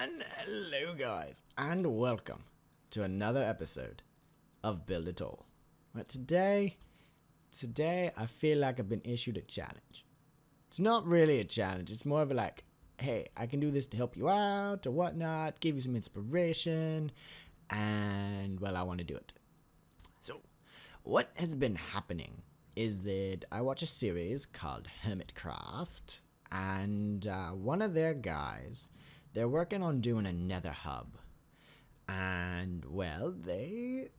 And hello guys, and welcome to another episode of Build It All. But today I feel like I've been issued a challenge. It's not really a challenge, it's more of a like, hey, I can do this to help you out or whatnot, give you some inspiration, and well, I want to do it. So, what has been happening is that I watch a series called Hermit Craft, and one of their guys, they're working on doing a Nether Hub, and well, they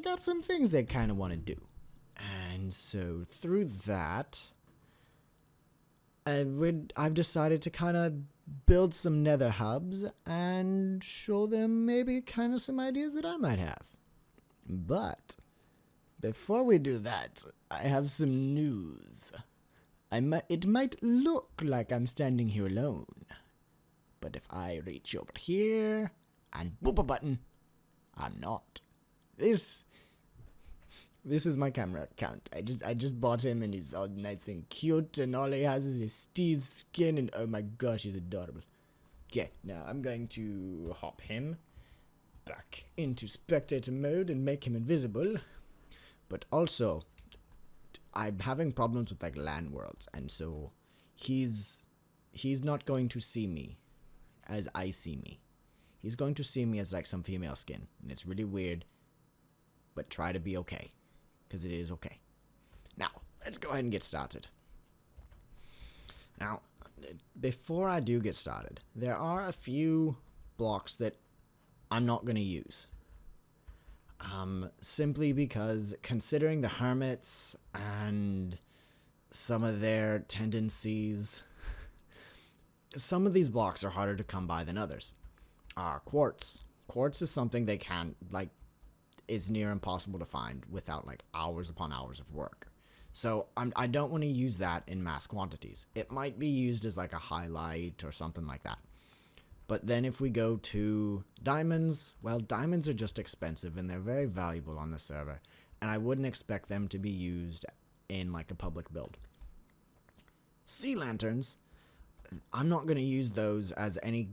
got some things they kind of want to do, and so through that, I've decided to kind of build some Nether Hubs and show them maybe kind of some ideas that I might have. But before we do that, I have some news. It might look like I'm standing here alone, but if I reach over here and boop a button, I'm not. This is my camera account. I just bought him and he's all nice and cute and all he has is his Steve's skin and oh my gosh, he's adorable. Okay, now I'm going to hop him back into spectator mode and make him invisible. But also, I'm having problems with like LAN worlds, and so he's not going to see me as I see me. He's going to see me as like some female skin, and it's really weird, but try to be okay, because it is okay. Now, let's go ahead and get started. Now, before I do get started, there are a few blocks that I'm not going to use. Simply because considering the hermits and some of their tendencies, some of these blocks are harder to come by than others. Quartz. Quartz is something they can't, like, is near impossible to find without, like, hours upon hours of work. So, I don't want to use that in mass quantities. It might be used as, like, a highlight or something like that. But then if we go to diamonds, well, diamonds are just expensive and they're very valuable on the server. And I wouldn't expect them to be used in, like, a public build. Sea lanterns, I'm not going to use those as any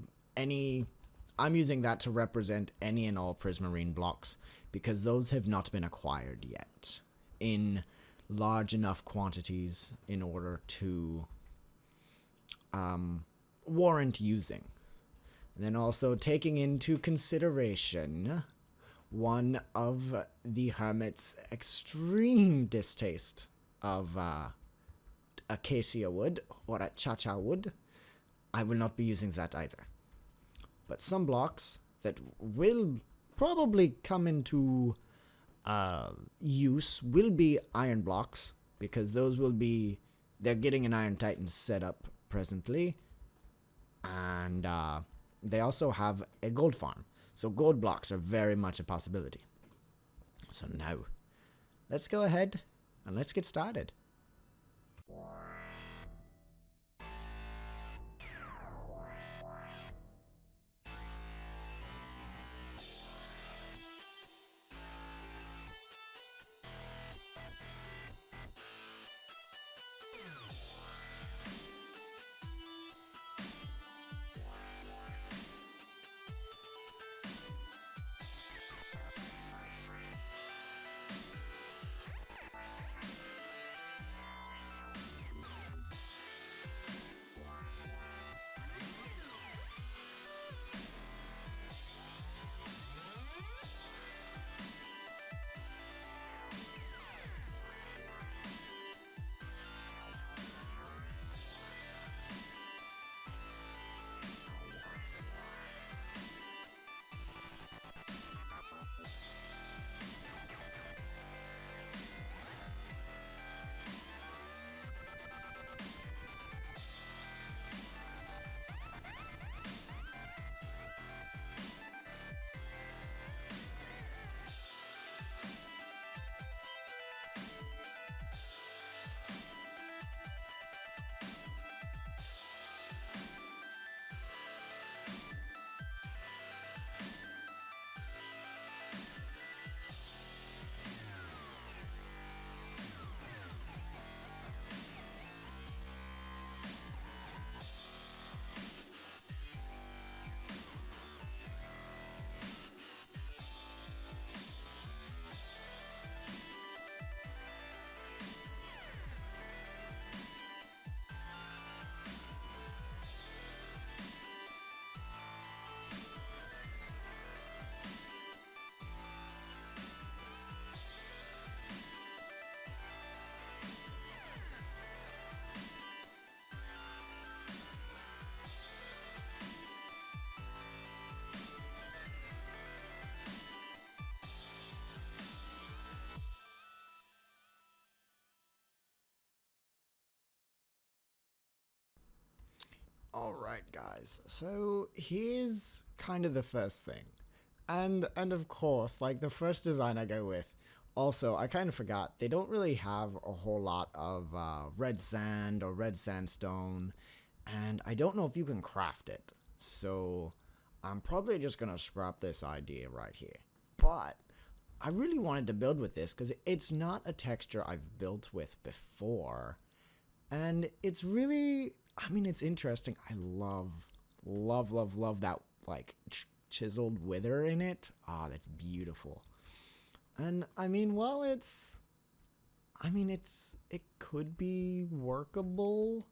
I'm using that to represent any and all prismarine blocks because those have not been acquired yet in large enough quantities in order to warrant using. And then also taking into consideration one of the hermit's extreme distaste of acacia wood or achacha wood, I will not be using that either. But some blocks that will probably come into use will be iron blocks, because those will be, they're getting an Iron Titan set up presently, and they also have a gold farm, so gold blocks are very much a possibility. So now, let's go ahead and let's get started. Alright guys, so here's kind of the first thing. And of course, like the first design I go with, also I kind of forgot, they don't really have a whole lot of red sand or red sandstone, and I don't know if you can craft it. So I'm probably just gonna scrap this idea right here. But I really wanted to build with this because it's not a texture I've built with before. And it's really, I mean, it's interesting. I love that, like, chiseled wither in it. Ah, oh, that's beautiful. And, I mean, well, it could be workable.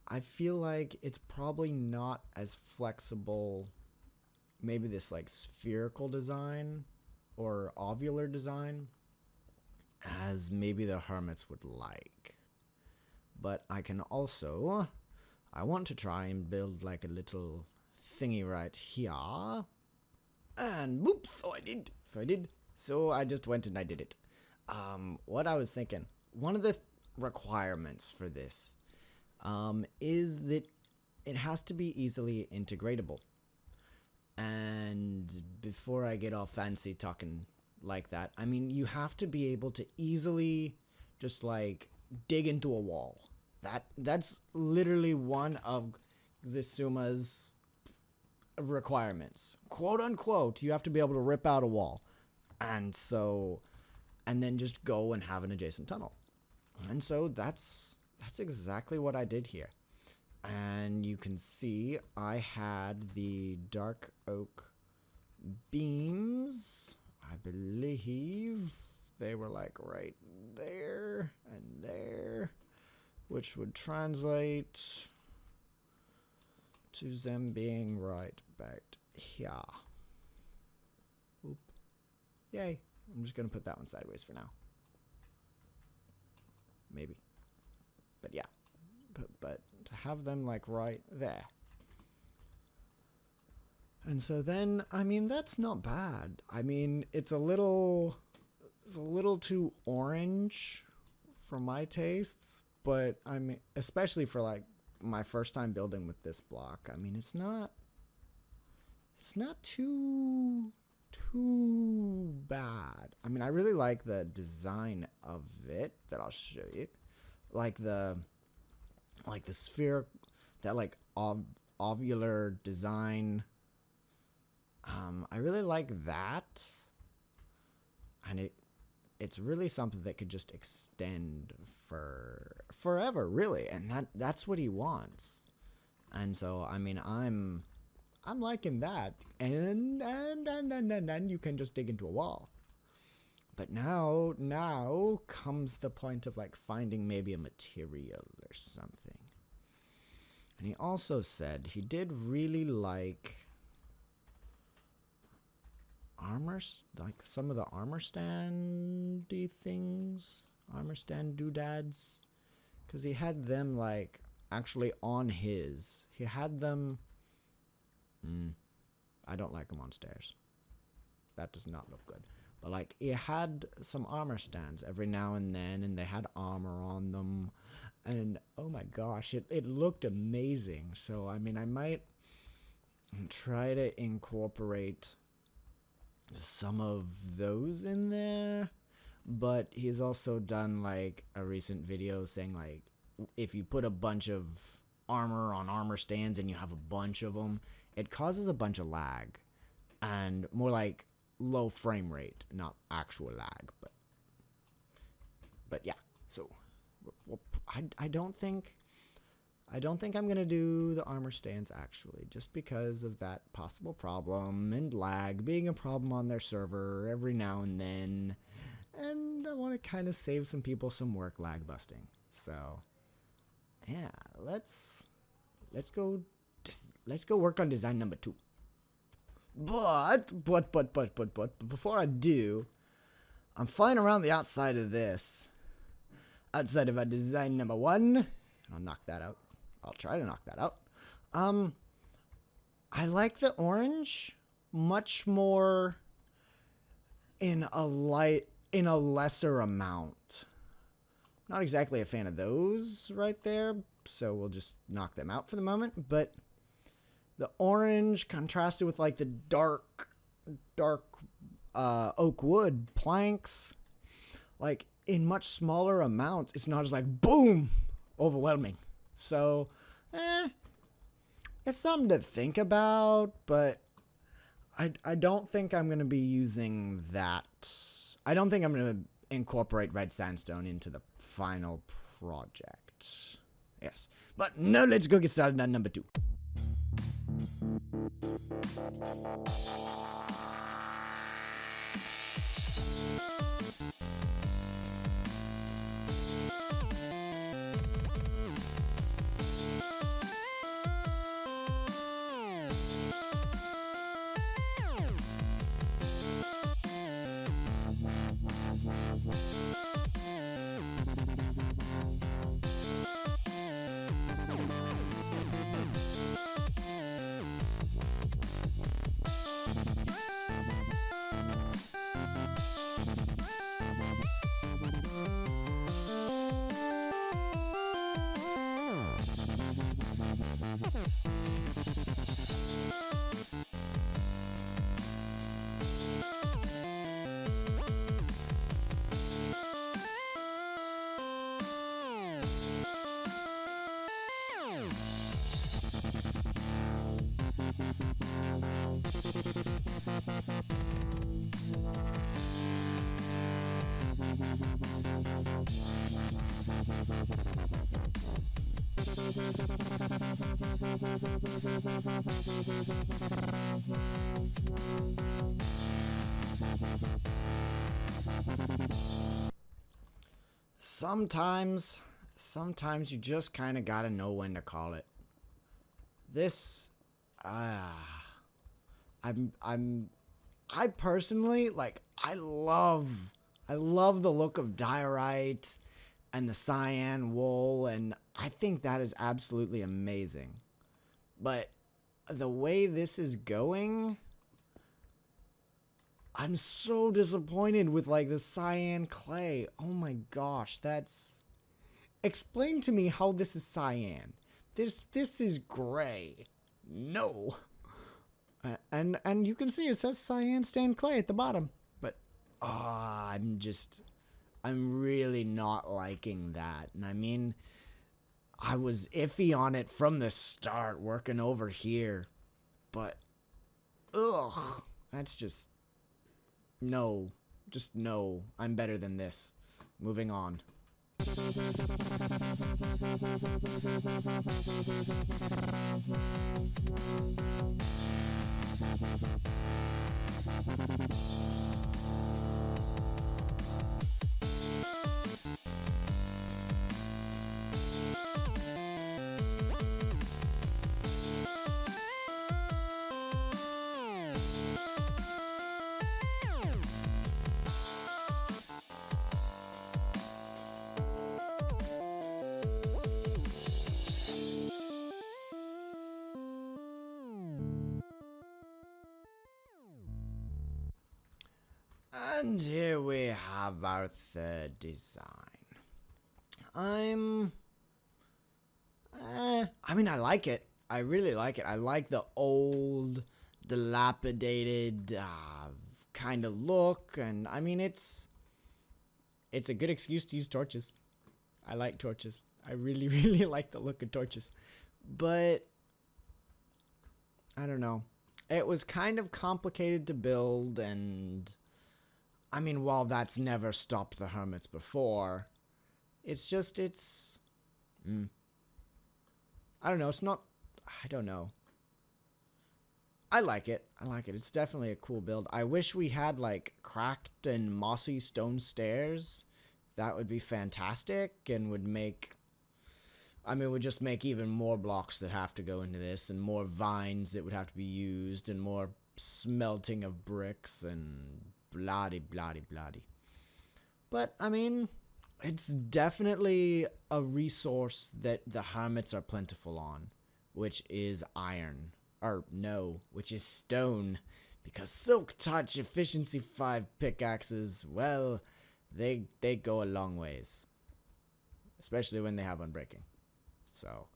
I feel like it's probably not as flexible, maybe this, like, spherical design or ovular design as maybe the hermits would like. But I can also, I want to try and build like a little thingy right here. And whoops, so I did. So I just went and I did it. What I was thinking, one of the requirements for this is that it has to be easily integratable. And before I get all fancy talking like that, I mean, you have to be able to easily just like dig into a wall. That's literally one of Xisuma's requirements, quote unquote. You have to be able to rip out a wall, and then just go and have an adjacent tunnel. And so that's exactly what I did here. And you can see I had the dark oak beams. I believe they were like right there and there, which would translate to them being right back here. Oop. Yay. I'm just going to put that one sideways for now. Maybe. But yeah. But to have them like right there. And so then, I mean, that's not bad. I mean, it's a little too orange for my tastes, but I mean, especially for like my first time building with this block. I mean, it's not too bad. I mean, I really like the design of it that I'll show you. Like the sphere, that like ovular design. I really like that, and it's really something that could just extend for forever, really, and that's what he wants. And so, I mean, I'm liking that, and you can just dig into a wall. But now comes the point of like finding maybe a material or something. And he also said he did really like armor, like some of the armor standy things, armor stand doodads, because he had them like actually on his. He had them. I don't like them on stairs. That does not look good. But like he had some armor stands every now and then, and they had armor on them, and oh my gosh, it looked amazing. So I mean, I might try to incorporate some of those in there. But he's also done like a recent video saying like if you put a bunch of armor on armor stands and you have a bunch of them, it causes a bunch of lag and more like low frame rate, not actual lag. But yeah, so I don't think I'm gonna do the armor stands actually, just because of that possible problem and lag being a problem on their server every now and then, and I want to kind of save some people some work lag busting. So yeah, let's go work on design number 2. But before I do, I'm flying around the outside of this, outside of our design number 1. I'll knock that out. I'll try to knock that out. I like the orange much more in a lesser amount. Not exactly a fan of those right there, so we'll just knock them out for the moment. But the orange contrasted with like the dark oak wood planks, like in much smaller amounts, it's not as like boom overwhelming. So it's something to think about, but I don't think I'm going to be using that. I don't think I'm going to incorporate red sandstone into the final project. Yes. But no, let's go get started on number 2. Sometimes you just kind of gotta know when to call it. This, I personally, like, I love the look of diorite and the cyan wool, and I think that is absolutely amazing. But the way this is going, I'm so disappointed with, like, the cyan clay. Oh my gosh, that's... Explain to me how this is cyan. This is gray. No. And you can see it says cyan stained clay at the bottom. But, I'm really not liking that. And I mean, I was iffy on it from the start, working over here. But, that's just... No. Just no. I'm better than this. Moving on. And here we have our third design. I mean, I like it. I really like it. I like the old, dilapidated kind of look. And I mean, it's a good excuse to use torches. I like torches. I really, really like the look of torches. But I don't know. It was kind of complicated to build, and I mean, while that's never stopped the hermits before, it's just, I don't know, it's not, I don't know. I like it. It's definitely a cool build. I wish we had, like, cracked and mossy stone stairs. That would be fantastic and would make, would just make even more blocks that have to go into this, and more vines that would have to be used, and more smelting of bricks, and bloody. But, I mean, it's definitely a resource that the hermits are plentiful on, which is iron. Or, no, which is stone. Because Silk Touch Efficiency 5 pickaxes, well, they go a long ways. Especially when they have Unbreaking. So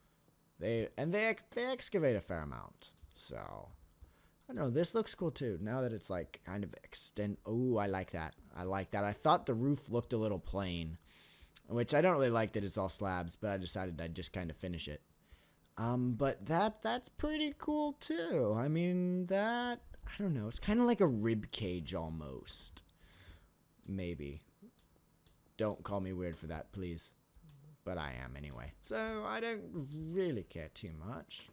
they excavate a fair amount. So I don't know. This looks cool too. Now that it's like kind of extend. Oh, I like that. I like that. I thought the roof looked a little plain, which I don't really like that it's all slabs, but I decided I'd just kind of finish it. But that's pretty cool too. I mean, that, I don't know. It's kind of like a rib cage almost. Maybe. Don't call me weird for that, please. But I am anyway. So I don't really care too much.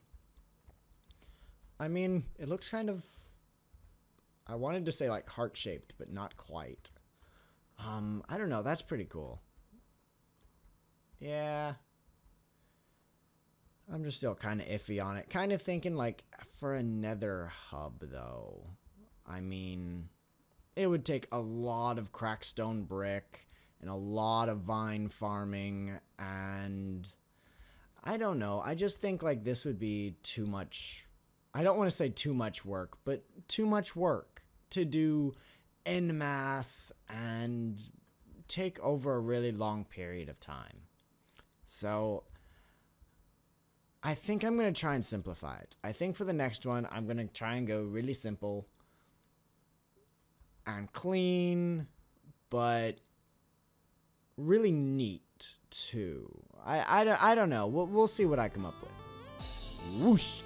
I mean, it looks kind of, I wanted to say like heart-shaped, but not quite. I don't know. That's pretty cool. Yeah. I'm just still kind of iffy on it. Kind of thinking like for a nether hub though. I mean, it would take a lot of crackstone brick and a lot of vine farming, and I don't know. I just think like this would be too much. I don't want to say too much work, but too much work to do en masse and take over a really long period of time. So I think I'm going to try and simplify it. I think for the next one, I'm going to try and go really simple and clean, but really neat too. I don't know. We'll see what I come up with. Whoosh.